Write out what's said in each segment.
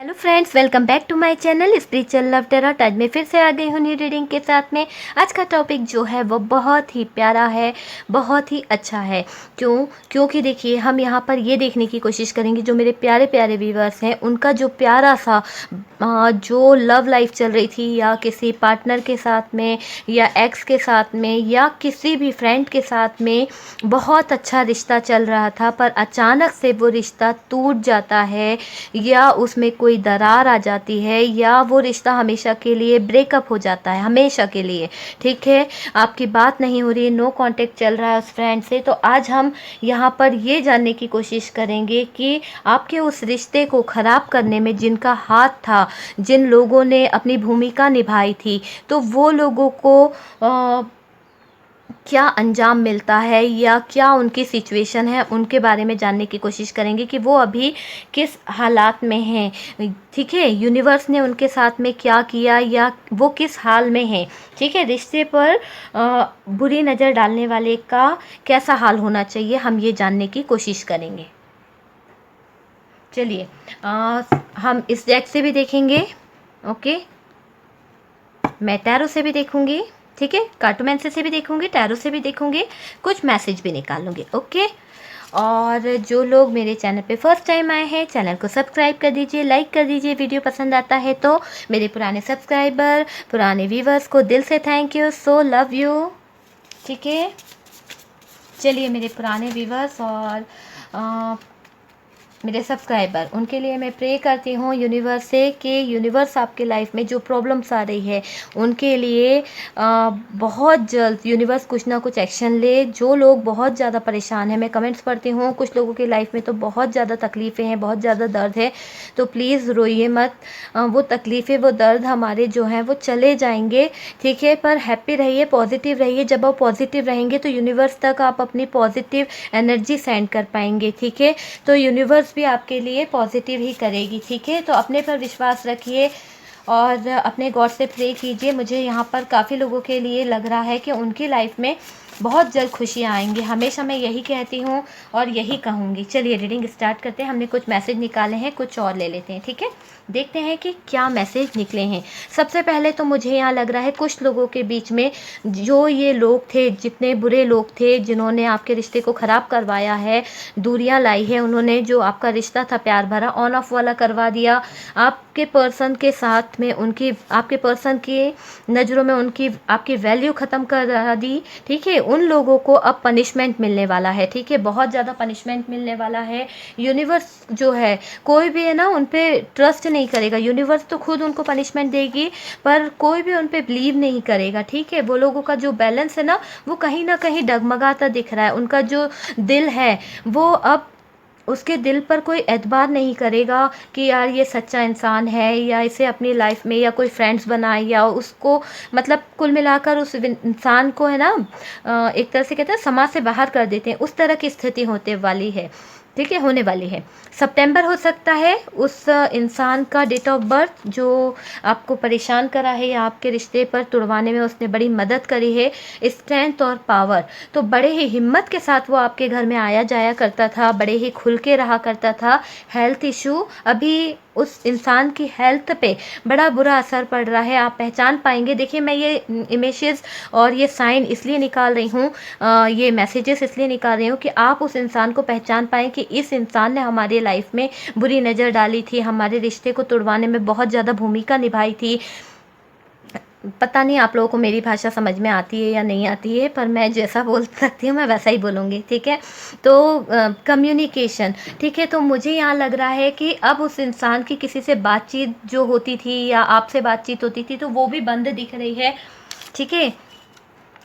Hello friends, welcome back to my channel Spiritual Love Tarot. आज मैं फिर से आ गई हूँ न्यू रीडिंग के साथ में। आज का टॉपिक जो है वो बहुत ही प्यारा है, बहुत ही अच्छा है। क्योंकि देखिए, हम यहाँ पर ये देखने की कोशिश करेंगे जो मेरे प्यारे प्यारे व्यूअर्स हैं उनका जो प्यारा सा जो लव लाइफ चल रही थी, या किसी पार्टनर के साथ में, या एक्स के साथ में, या किसी भी फ्रेंड के साथ में बहुत अच्छा रिश्ता चल रहा था, पर अचानक से वो रिश्ता टूट जाता है, या उसमें कोई दरार आ जाती है, या वो रिश्ता हमेशा के लिए ब्रेकअप हो जाता है, हमेशा के लिए। ठीक है, आपकी बात नहीं हो रही है, नो कांटेक्ट चल रहा है उस फ्रेंड से। तो आज हम यहाँ पर ये जानने की कोशिश करेंगे कि आपके उस रिश्ते को ख़राब करने में जिनका हाथ था, जिन लोगों ने अपनी भूमिका निभाई थी, तो वो लोगों को क्या अंजाम मिलता है, या क्या उनकी सिचुएशन है, उनके बारे में जानने की कोशिश करेंगे कि वो अभी किस हालात में हैं। ठीक है, यूनिवर्स ने उनके साथ में क्या किया, या वो किस हाल में हैं। ठीक है, रिश्ते पर बुरी नज़र डालने वाले का कैसा हाल होना चाहिए, हम ये जानने की कोशिश करेंगे। चलिए, हम इस डेक से भी देखेंगे, ओके, मैं टैरो से भी देखूंगी, ठीक है, कार्टोमेंसी से भी देखूंगी, टैरो से भी देखूंगी, कुछ मैसेज भी निकाल लूँगी, ओके। और जो लोग मेरे चैनल पे फर्स्ट टाइम आए हैं, चैनल को सब्सक्राइब कर दीजिए, लाइक कर दीजिए। वीडियो पसंद आता है तो मेरे पुराने सब्सक्राइबर, पुराने व्यूवर्स को दिल से thank you, so love you. ठीक है, चलिए मेरे पुराने व्यूवर्स और मेरे सब्सक्राइबर, उनके लिए मैं प्रे करती हूँ यूनिवर्स से कि यूनिवर्स आपके लाइफ में जो प्रॉब्लम्स आ रही है उनके लिए बहुत जल्द यूनिवर्स कुछ ना कुछ एक्शन ले। जो लोग बहुत ज़्यादा परेशान हैं, मैं कमेंट्स पढ़ती हूँ, कुछ लोगों की लाइफ में तो बहुत ज़्यादा तकलीफ़ें हैं, बहुत ज़्यादा दर्द है, तो प्लीज़ रोइए मत। वो तकलीफ़ें, वो दर्द हमारे जो हैं वो चले जाएंगे, ठीक है, पर हैप्पी रहिए, पॉजिटिव रहिए। जब आप पॉजिटिव रहेंगे तो यूनिवर्स तक आप अपनी पॉजिटिव एनर्जी सेंड कर पाएंगे, ठीक है। तो यूनिवर्स भी आपके लिए पॉजिटिव ही करेगी, ठीक है। तो अपने पर विश्वास रखिए और अपने गॉड से प्रे कीजिए। मुझे यहाँ पर काफ़ी लोगों के लिए लग रहा है कि उनकी लाइफ में बहुत जल्द खुशियाँ आएंगी। हमेशा मैं यही कहती हूँ और यही कहूँगी। चलिए रीडिंग स्टार्ट करते हैं। हमने कुछ मैसेज निकाले हैं, कुछ और ले लेते हैं, ठीक है। देखते हैं कि क्या मैसेज निकले हैं। सबसे पहले तो मुझे यहाँ लग रहा है कुछ लोगों के बीच में जो ये लोग थे, जितने बुरे लोग थे जिन्होंने आपके रिश्ते को ख़राब करवाया है, दूरियां लाई है, उन्होंने जो आपका रिश्ता था प्यार भरा ऑन ऑफ वाला करवा दिया। आपके पर्सन के साथ में उनकी, आपके पर्सन की नज़रों में उनकी, आपकी वैल्यू ख़त्म कर दी, ठीक है। उन लोगों को अब पनिशमेंट मिलने वाला है, ठीक है, बहुत ज़्यादा पनिशमेंट मिलने वाला है। यूनिवर्स जो है, कोई भी है ना उन पे ट्रस्ट नहीं करेगा। यूनिवर्स तो खुद उनको पनिशमेंट देगी, पर कोई भी उन पे बिलीव नहीं करेगा, ठीक है। वो लोगों का जो बैलेंस है ना वो कहीं ना कहीं डगमगाता दिख रहा है। उनका जो दिल है वो अब उसके दिल पर कोई एतबार नहीं करेगा कि यार ये सच्चा इंसान है, या इसे अपनी लाइफ में या कोई फ्रेंड्स बनाए, या उसको, मतलब कुल मिलाकर उस इंसान को है ना एक तरह से कहते हैं समाज से बाहर कर देते हैं। उस तरह की स्थिति होते वाली है, ठीक है, होने वाली है। सितंबर हो सकता है उस इंसान का डेट ऑफ बर्थ जो आपको परेशान करा है, या आपके रिश्ते पर तुड़वाने में उसने बड़ी मदद करी है। स्ट्रेंथ और पावर, तो बड़े ही हिम्मत के साथ वो आपके घर में आया जाया करता था, बड़े ही खुल के रहा करता था। हेल्थ इशू, अभी उस इंसान की हेल्थ पे बड़ा बुरा असर पड़ रहा है, आप पहचान पाएंगे। देखिए, मैं ये इमेजेस और ये साइन इसलिए निकाल रही हूँ, ये मैसेजेस इसलिए निकाल रही हूँ कि आप उस इंसान को पहचान पाएँ कि इस इंसान ने हमारी लाइफ में बुरी नज़र डाली थी, हमारे रिश्ते को तोड़वाने में बहुत ज़्यादा भूमिका निभाई थी। पता नहीं आप लोगों को मेरी भाषा समझ में आती है या नहीं आती है, पर मैं जैसा बोल सकती हूँ मैं वैसा ही बोलूँगी, ठीक है। तो कम्युनिकेशन, ठीक है। तो मुझे यहाँ लग रहा है कि अब उस इंसान की किसी से बातचीत जो होती थी, या आपसे बातचीत होती थी, तो वो भी बंद दिख रही है, ठीक है।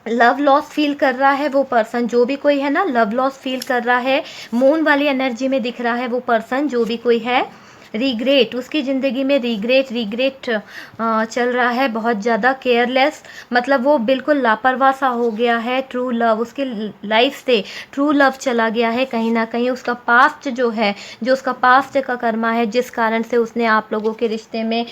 लव लॉस फील कर रहा है वो पर्सन, जो भी कोई है ना, लव लॉस फील कर रहा है। मून वाली एनर्जी में दिख रहा है वो पर्सन, जो भी कोई है। रिग्रेट, उसकी ज़िंदगी में रिग्रेट चल रहा है, बहुत ज़्यादा केयरलेस, मतलब वो बिल्कुल लापरवाह सा हो गया है। ट्रू लव, उसके लाइफ से ट्रू लव चला गया है कहीं ना कहीं। उसका पास्ट जो है, जो उसका पास्ट का कर्मा है, जिस कारण से उसने आप लोगों के रिश्ते में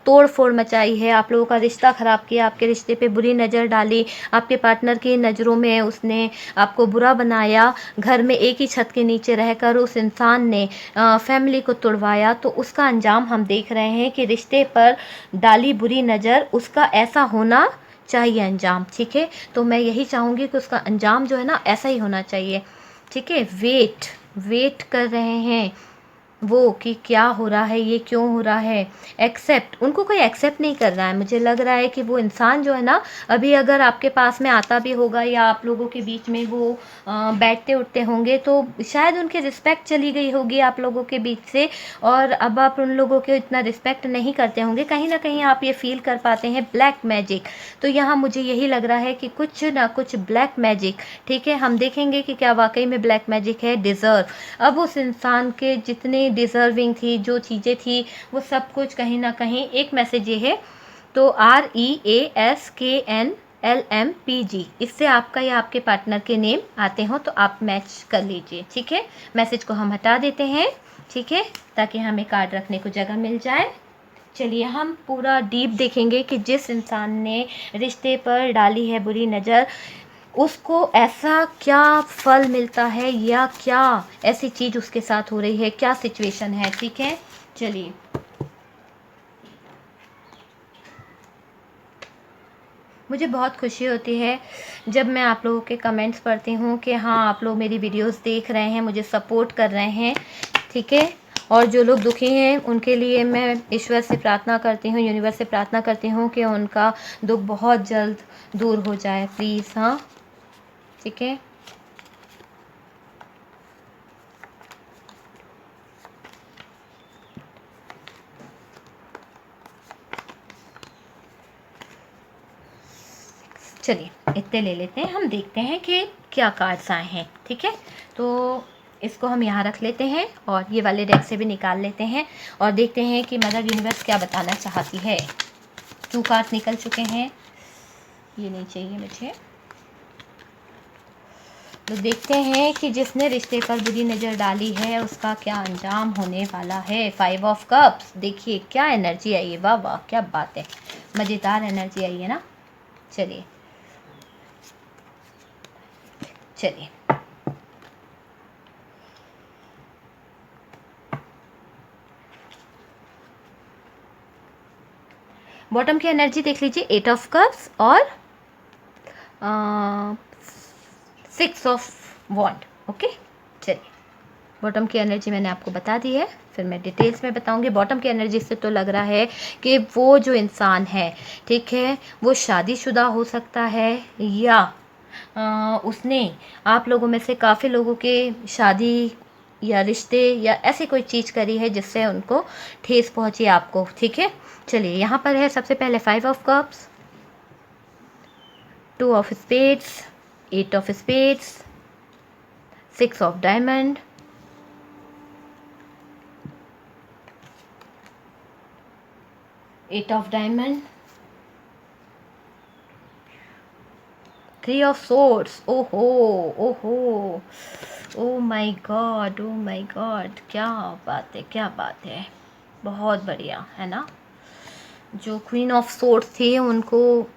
तोड़ फोड़ मचाई है, आप लोगों का रिश्ता ख़राब किया, आपके रिश्ते पे बुरी नज़र डाली, आपके पार्टनर की नज़रों में उसने आपको बुरा बनाया। घर में एक ही छत के नीचे रहकर उस इंसान ने फैमिली को तोड़वा करवाया तो उसका अंजाम हम देख रहे हैं कि रिश्ते पर डाली बुरी नज़र, उसका ऐसा होना चाहिए अंजाम। ठीक है, तो मैं यही चाहूँगी कि उसका अंजाम जो है ना ऐसा ही होना चाहिए। ठीक है, वेट कर रहे हैं वो कि क्या हो रहा है, ये क्यों हो रहा है। एक्सेप्ट, उनको कोई एक्सेप्ट नहीं कर रहा है। मुझे लग रहा है कि वो इंसान जो है ना, अभी अगर आपके पास में आता भी होगा या आप लोगों के बीच में वो बैठते उठते होंगे तो शायद उनकी रिस्पेक्ट चली गई होगी आप लोगों के बीच से, और अब आप उन लोगों के इतना रिस्पेक्ट नहीं करते होंगे। कहीं ना कहीं आप ये फील कर पाते हैं ब्लैक मैजिक। तो यहाँ मुझे यही लग रहा है कि कुछ ना कुछ ब्लैक मैजिक, ठीक है, हम देखेंगे कि क्या वाकई में ब्लैक मैजिक है। डिज़र्व, अब उस इंसान के जितने डिज़र्विंग थी, जो चीज़ें थी, वो सब कुछ कहीं ना कहीं, एक मैसेज ये है तो REASKNLMPG, इससे आपका या आपके पार्टनर के नेम आते हो तो आप मैच कर लीजिए। ठीक है, मैसेज को हम हटा देते हैं, ठीक है, ताकि हमें कार्ड रखने को जगह मिल जाए। चलिए हम पूरा डीप देखेंगे कि जिस इंसान ने रिश्ते पर डाली है बुरी नज़र, उसको ऐसा क्या फल मिलता है या क्या ऐसी चीज़ उसके साथ हो रही है, क्या सिचुएशन है। ठीक है, चलिए मुझे बहुत खुशी होती है जब मैं आप लोगों के कमेंट्स पढ़ती हूँ कि हाँ आप लोग मेरी वीडियोस देख रहे हैं, मुझे सपोर्ट कर रहे हैं। ठीक है, और जो लोग दुखी हैं उनके लिए मैं ईश्वर से प्रार्थना करती हूँ, यूनिवर्स से प्रार्थना करती हूँ कि उनका दुख बहुत जल्द दूर हो जाए प्लीज़। हाँ, ठीक है, चलिए इतने ले लेते हैं, हम देखते हैं कि क्या कार्ड्स आए हैं। ठीक है, तो इसको हम यहाँ रख लेते हैं और ये वाले डेक से भी निकाल लेते हैं और देखते हैं कि मदर यूनिवर्स क्या बताना चाहती है। 2 कार्ड निकल चुके हैं, ये नहीं चाहिए मुझे। तो देखते हैं कि जिसने रिश्ते पर बुरी नज़र डाली है उसका क्या अंजाम होने वाला है। 5 ऑफ कप्स, देखिए क्या एनर्जी आई है, वाह वाह क्या बात है, मज़ेदार एनर्जी आई है ना। चलिए चलिए बॉटम की एनर्जी देख लीजिए, 8 ऑफ कप्स और 6 ऑफ वॉन्ड। ओके, चलिए बॉटम की एनर्जी मैंने आपको बता दी है, फिर मैं डिटेल्स में बताऊंगी। बॉटम की एनर्जी से तो लग रहा है कि वो जो इंसान है, ठीक है, वो शादीशुदा हो सकता है या उसने आप लोगों में से काफ़ी लोगों के शादी या रिश्ते या ऐसी कोई चीज़ करी है जिससे उनको ठेस पहुंची आपको। ठीक है, चलिए यहाँ पर है सबसे पहले 5 of cups, 2 of spades, 8 of spades, 6 of diamond, 8 of diamond, 3 of swords. ओहो ओहो, oh my God, oh my God, क्या बात है, क्या बात है, बहुत बढ़िया है ना। जो क्वीन ऑफ सोर्ड्स थी उनको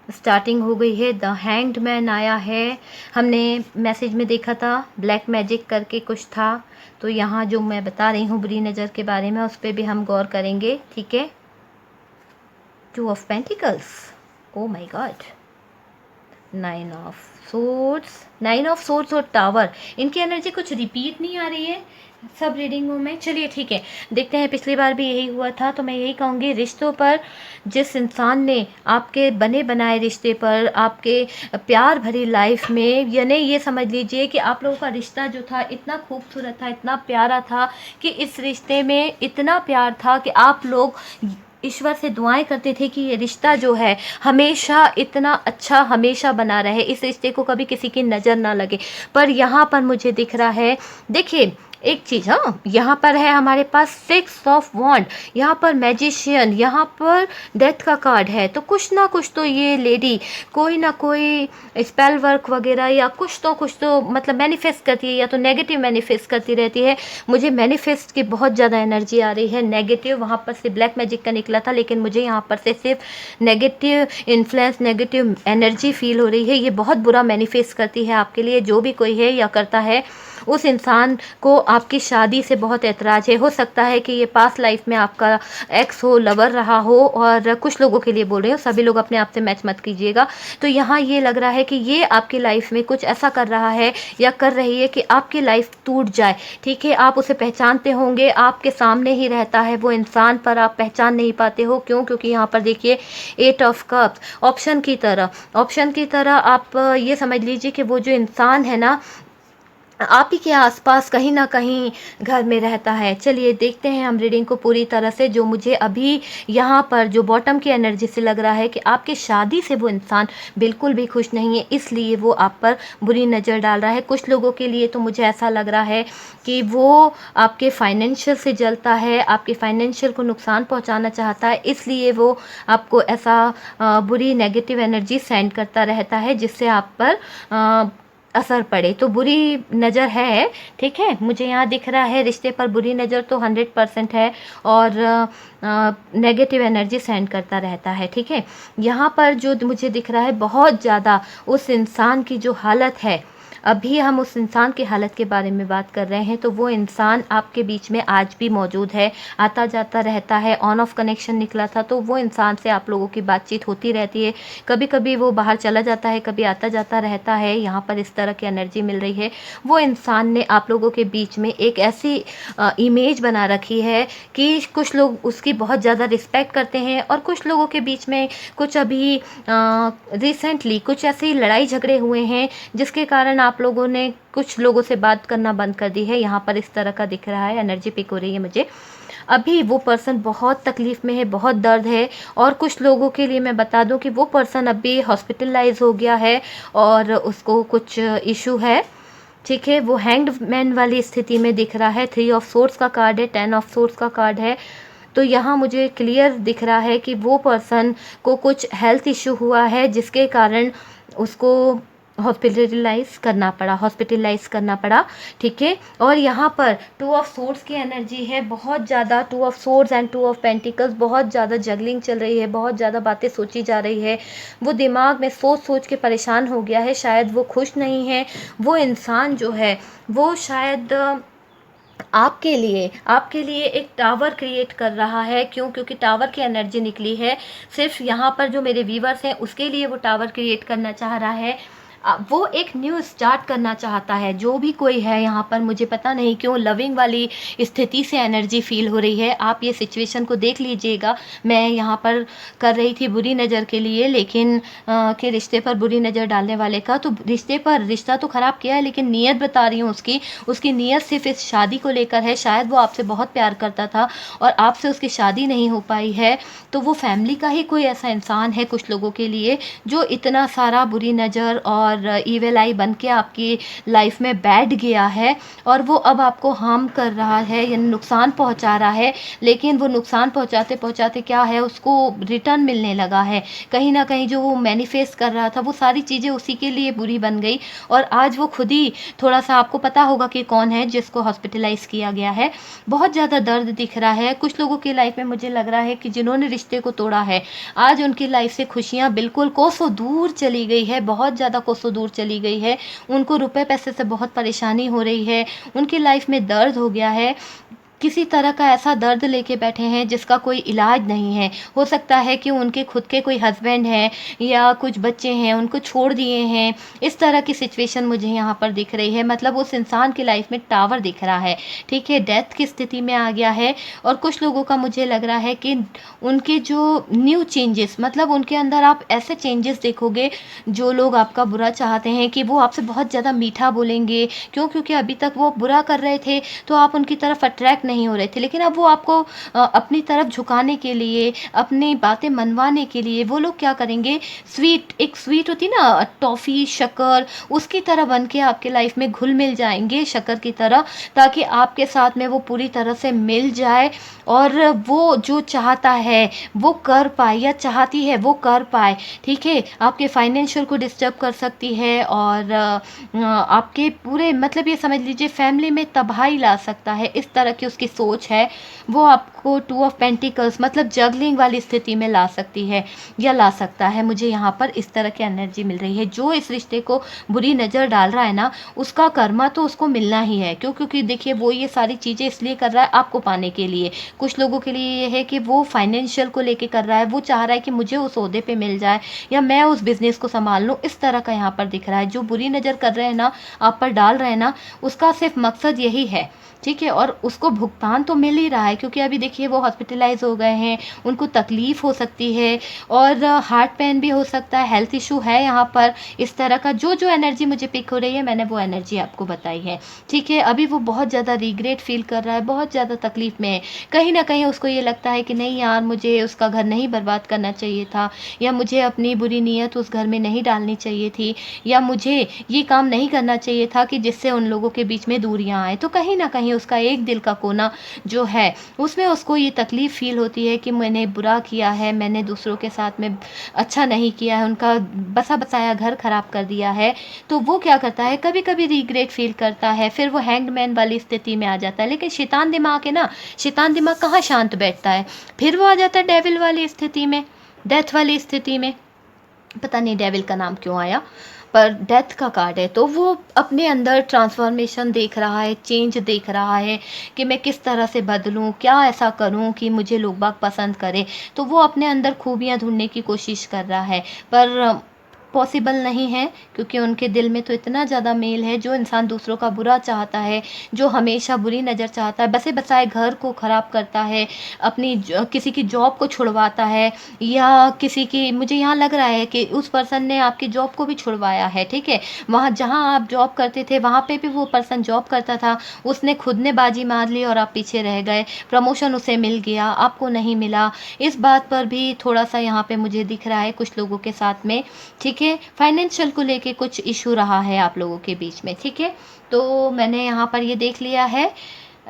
स्टार्टिंग हो गई है। द हैंग्ड मैन आया है, हमने मैसेज में देखा था ब्लैक मैजिक करके कुछ था, तो यहाँ जो मैं बता रही हूँ बुरी नज़र के बारे में उस पर भी हम गौर करेंगे। ठीक है, 2 of pentacles, oh my God, 9 of swords, 9 of swords और टावर, इनकी एनर्जी कुछ रिपीट नहीं आ रही है सब रीडिंगों में। चलिए ठीक है, देखते हैं, पिछली बार भी यही हुआ था, तो मैं यही कहूँगी रिश्तों पर, जिस इंसान ने आपके बने बनाए रिश्ते पर, आपके प्यार भरी लाइफ में, यानी ये समझ लीजिए कि आप लोगों का रिश्ता जो था इतना खूबसूरत था, इतना प्यारा था कि इस रिश्ते में इतना प्यार था कि आप लोग ईश्वर से दुआएं करते थे कि ये रिश्ता जो है हमेशा इतना अच्छा हमेशा बना रहे, इस रिश्ते को कभी किसी की नज़र ना लगे। पर यहाँ पर मुझे दिख रहा है, देखिए एक चीज़, हाँ यहाँ पर है हमारे पास 6 ऑफ वॉन्ड, यहाँ पर मैजिशियन, यहाँ पर डेथ का कार्ड है, तो कुछ ना कुछ तो ये लेडी कोई ना कोई स्पेल वर्क वगैरह या कुछ तो मतलब मैनिफेस्ट करती है, या तो नेगेटिव मैनिफेस्ट करती रहती है। मुझे मैनिफेस्ट की बहुत ज़्यादा एनर्जी आ रही है, नेगेटिव, वहाँ पर से ब्लैक मैजिक का निकला था लेकिन मुझे यहाँ पर से सिर्फ negative influence, negative energy feel हो रही है। ये बहुत बुरा मैनिफेस्ट करती है आपके लिए, जो भी कोई है या करता है उस इंसान को आपकी शादी से बहुत ऐतराज़ है। हो सकता है कि ये पास्ट लाइफ में आपका एक्स हो, लवर रहा हो, और कुछ लोगों के लिए बोल रही हूँ, सभी लोग अपने आप से मैच मत कीजिएगा। तो यहाँ ये लग रहा है कि ये आपकी लाइफ में कुछ ऐसा कर रहा है या कर रही है कि आपकी लाइफ टूट जाए। ठीक है, आप उसे पहचानते होंगे, आपके सामने ही रहता है वो इंसान, पर आप पहचान नहीं पाते हो। क्यों? क्योंकि यहाँ पर देखिए 8 ऑफ कप्स ऑप्शन की तरह आप ये समझ लीजिए कि वो जो इंसान है ना, आप ही के आसपास कहीं ना कहीं घर में रहता है। चलिए देखते हैं हम रीडिंग को पूरी तरह से। जो मुझे अभी यहाँ पर जो बॉटम की एनर्जी से लग रहा है कि आपकी शादी से वो इंसान बिल्कुल भी खुश नहीं है, इसलिए वो आप पर बुरी नज़र डाल रहा है। कुछ लोगों के लिए तो मुझे ऐसा लग रहा है कि वो आपके फाइनेंशियल से जलता है, आपके फाइनेंशियल को नुकसान पहुँचाना चाहता है, इसलिए वो आपको ऐसा बुरी नेगेटिव एनर्जी सेंड करता रहता है जिससे आप पर असर पड़े। तो बुरी नज़र है, ठीक है, मुझे यहाँ दिख रहा है रिश्ते पर बुरी नज़र तो 100% है, और नेगेटिव एनर्जी सेंड करता रहता है। ठीक है, यहाँ पर जो मुझे दिख रहा है बहुत ज़्यादा उस इंसान की जो हालत है, अभी हम उस इंसान की हालत के बारे में बात कर रहे हैं, तो वो इंसान आपके बीच में आज भी मौजूद है, आता जाता रहता है। ऑन ऑफ कनेक्शन निकला था, तो वो इंसान से आप लोगों की बातचीत होती रहती है। कभी कभी वो बाहर चला जाता है, कभी आता जाता रहता है। यहाँ पर इस तरह की एनर्जी मिल रही है। वो इंसान ने आप लोगों के बीच में एक ऐसी इमेज बना रखी है कि कुछ लोग उसकी बहुत ज़्यादा रिस्पेक्ट करते हैं, और कुछ लोगों के बीच में कुछ अभी रिसेंटली कुछ ऐसी लड़ाई झगड़े हुए हैं जिसके कारण आप लोगों ने कुछ लोगों से बात करना बंद कर दी है। यहाँ पर इस तरह का दिख रहा है, एनर्जी पिक हो रही है मुझे। अभी वो पर्सन बहुत तकलीफ़ में है, बहुत दर्द है, और कुछ लोगों के लिए मैं बता दूं कि वो पर्सन अभी हॉस्पिटलाइज हो गया है और उसको कुछ इशू है। ठीक है, वो हैंग्ड मैन वाली स्थिति में दिख रहा है। 3 ऑफ सोर्ड्स का कार्ड है, 10 ऑफ सोर्ड्स का कार्ड है। तो यहाँ मुझे क्लियर दिख रहा है कि वो पर्सन को कुछ हेल्थ इशू हुआ है जिसके कारण उसको हॉस्पिटलाइज करना पड़ा। ठीक है, और यहाँ पर 2 ऑफ सोर्ड्स की एनर्जी है बहुत ज़्यादा। 2 of swords and 2 of pentacles, बहुत ज़्यादा जगलिंग चल रही है, बहुत ज़्यादा बातें सोची जा रही है। वो दिमाग में सोच सोच के परेशान हो गया है, शायद वो खुश नहीं है। वो इंसान जो है वो शायद आपके लिए एक टावर क्रिएट कर रहा है। क्यों? क्योंकि टावर की एनर्जी निकली है। सिर्फ यहाँ पर जो मेरे व्यूवर्स हैं उसके लिए वो टावर क्रिएट करना चाह रहा है। वो एक न्यू स्टार्ट करना चाहता है। जो भी कोई है यहाँ पर, मुझे पता नहीं क्यों लविंग वाली स्थिति से एनर्जी फील हो रही है। आप ये सिचुएशन को देख लीजिएगा। मैं यहाँ पर कर रही थी बुरी नज़र के लिए, लेकिन के रिश्ते पर बुरी नज़र डालने वाले का, तो रिश्ता तो ख़राब किया है, लेकिन नीयत बता रही हूँ उसकी नीयत सिर्फ इस शादी को लेकर है। शायद वो आपसे बहुत प्यार करता था और आपसे उसकी शादी नहीं हो पाई है। तो वो फैमिली का ही कोई ऐसा इंसान है कुछ लोगों के लिए, जो इतना सारा बुरी नज़र और ईविल आई बन के आपकी लाइफ में बैठ गया है, और वो अब आपको हार्म कर रहा है, यानी नुकसान पहुंचा रहा है। लेकिन वो नुकसान पहुंचाते पहुंचाते क्या है, उसको रिटर्न मिलने लगा है। कहीं ना कहीं जो वो मैनिफेस्ट कर रहा था, वो सारी चीज़ें उसी के लिए बुरी बन गई, और आज वो खुद ही थोड़ा सा, आपको पता होगा कि कौन है जिसको हॉस्पिटलाइज किया गया है। बहुत ज़्यादा दर्द दिख रहा है कुछ लोगों की लाइफ में। मुझे लग रहा है कि जिन्होंने रिश्ते को तोड़ा है, आज उनकी लाइफ से खुशियाँ बिल्कुल कोसों दूर चली गई है, बहुत ज़्यादा कोसों दूर चली गई है। उनको रुपए पैसे से बहुत परेशानी हो रही है, उनकी लाइफ में दर्द हो गया है। किसी तरह का ऐसा दर्द लेके बैठे हैं जिसका कोई इलाज नहीं है। हो सकता है कि उनके खुद के कोई हस्बैंड हैं या कुछ बच्चे हैं, उनको छोड़ दिए हैं। इस तरह की सिचुएशन मुझे यहाँ पर दिख रही है। मतलब उस इंसान की लाइफ में टावर दिख रहा है। ठीक है, डेथ की स्थिति में आ गया है। और कुछ लोगों का मुझे लग रहा है कि उनके जो न्यू चेंजेस, मतलब उनके अंदर आप ऐसे चेंजेस देखोगे, जो लोग आपका बुरा चाहते हैं कि वो आपसे बहुत ज़्यादा मीठा बोलेंगे। क्यों? क्योंकि अभी तक वो बुरा कर रहे थे तो आप उनकी तरफ अट्रैक्ट नहीं हो रहे थे, लेकिन अब वो आपको अपनी तरफ झुकाने के लिए, अपनी बातें मनवाने के लिए, वो लोग क्या करेंगे, एक स्वीट होती ना टॉफ़ी, शक्कर, उसकी तरह बन के आपके लाइफ में घुल मिल जाएंगे, शक्कर की तरह, ताकि आपके साथ में वो पूरी तरह से मिल जाए और वो जो चाहता है वो कर पाए, या चाहती है वो कर पाए। ठीक है, आपके फाइनेंशियल को डिस्टर्ब कर सकती है, और आपके पूरे, मतलब ये समझ लीजिए फैमिली में तबाही ला सकता है। इस तरह की उसकी सोच है वो आपको 2 ऑफ पेंटिकल्स मतलब जगलिंग वाली स्थिति में ला सकती है या ला सकता है। मुझे यहाँ पर इस तरह की एनर्जी मिल रही है। जो इस रिश्ते को बुरी नज़र डाल रहा है ना, उसका कर्मा तो उसको मिलना ही है। क्यों? क्योंकि देखिए वो ये सारी चीज़ें इसलिए कर रहा है आपको पाने के लिए। कुछ लोगों के लिए ये है कि वो फाइनेंशियल को लेके कर रहा है, वो चाह रहा है कि मुझे उस ओहदे पे मिल जाए या मैं उस बिज़नेस को संभाल लूँ, इस तरह का यहाँ पर दिख रहा है। जो बुरी नज़र कर रहे हैं ना, आप पर डाल रहे हैं ना, उसका सिर्फ मकसद यही है, ठीक है? और उसको भुगतान तो मिल ही रहा है, क्योंकि अभी देखिए वो हॉस्पिटलाइज़ हो गए हैं, उनको तकलीफ़ हो सकती है और हार्ट पेन भी हो सकता है, हेल्थ इशू है यहाँ पर। इस तरह का जो एनर्जी मुझे पिक हो रही है, मैंने वो एनर्जी आपको बताई है, ठीक है? अभी वो बहुत ज़्यादा रिग्रेट फ़ील कर रहा है, बहुत ज़्यादा तकलीफ़ में है। कहीं न कहीं उसको ये लगता है कि नहीं यार, मुझे उसका घर नहीं बर्बाद करना चाहिए था, या मुझे अपनी बुरी नीयत उस घर में नहीं डालनी चाहिए थी, या मुझे ये काम नहीं करना चाहिए था कि जिससे उन लोगों के बीच में दूरियाँ आएँ। तो कहीं न कहीं उसका एक दिल का कोना जो है, उसमें उसको ये तकलीफ़ फ़ील होती है कि मैंने बुरा किया है, मैंने दूसरों के साथ में अच्छा नहीं किया है, उनका बसा-बसाया घर ख़राब कर दिया है। तो वो क्या करता है, कभी-कभी रिग्रेट फ़ील करता है, फिर वो हैंगड वाली स्थिति में आ जाता है। लेकिन शैतान दिमाग है ना, शैतान दिमाग कहाँ शांत बैठता है, फिर वो आ जाता है डेविल वाली स्थिति में, डेथ वाली स्थिति में। पता नहीं डेविल का नाम क्यों आया, पर डेथ का कार्ड है। तो वो अपने अंदर ट्रांसफॉर्मेशन देख रहा है, चेंज देख रहा है कि मैं किस तरह से बदलूं, क्या ऐसा करूं कि मुझे लोग बाग पसंद करें। तो वो अपने अंदर खूबियां ढूंढने की कोशिश कर रहा है, पर पॉसिबल नहीं है, क्योंकि उनके दिल में तो इतना ज़्यादा मेल है। जो इंसान दूसरों का बुरा चाहता है, जो हमेशा बुरी नज़र चाहता है, बसे बसाए घर को ख़राब करता है, अपनी किसी की जॉब को छुड़वाता है, या किसी की, मुझे यहाँ लग रहा है कि उस पर्सन ने आपकी जॉब को भी छुड़वाया है, ठीक है? वहाँ जहाँ आप जॉब करते थे वहाँ पे भी वो पर्सन जॉब करता था, उसने खुद ने बाजी मार ली और आप पीछे रह गए। प्रमोशन उसे मिल गया, आपको नहीं मिला। इस बात पर भी थोड़ा सा यहाँ पे मुझे दिख रहा है कुछ लोगों के साथ में, ठीक है? फाइनेंशियल को लेके कुछ इशू रहा है आप लोगों के बीच में, ठीक है? तो मैंने यहाँ पर ये देख लिया है,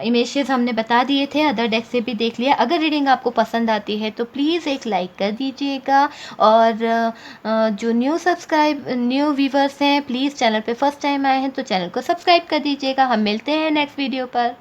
इमेजेस हमने बता दिए थे, अदर डेक से भी देख लिया। अगर रीडिंग आपको पसंद आती है तो प्लीज़ एक लाइक कर दीजिएगा, और जो न्यू व्यूवर्स हैं, प्लीज़ चैनल पे फर्स्ट टाइम आए हैं तो चैनल को सब्सक्राइब कर दीजिएगा। हम मिलते हैं नेक्स्ट वीडियो पर।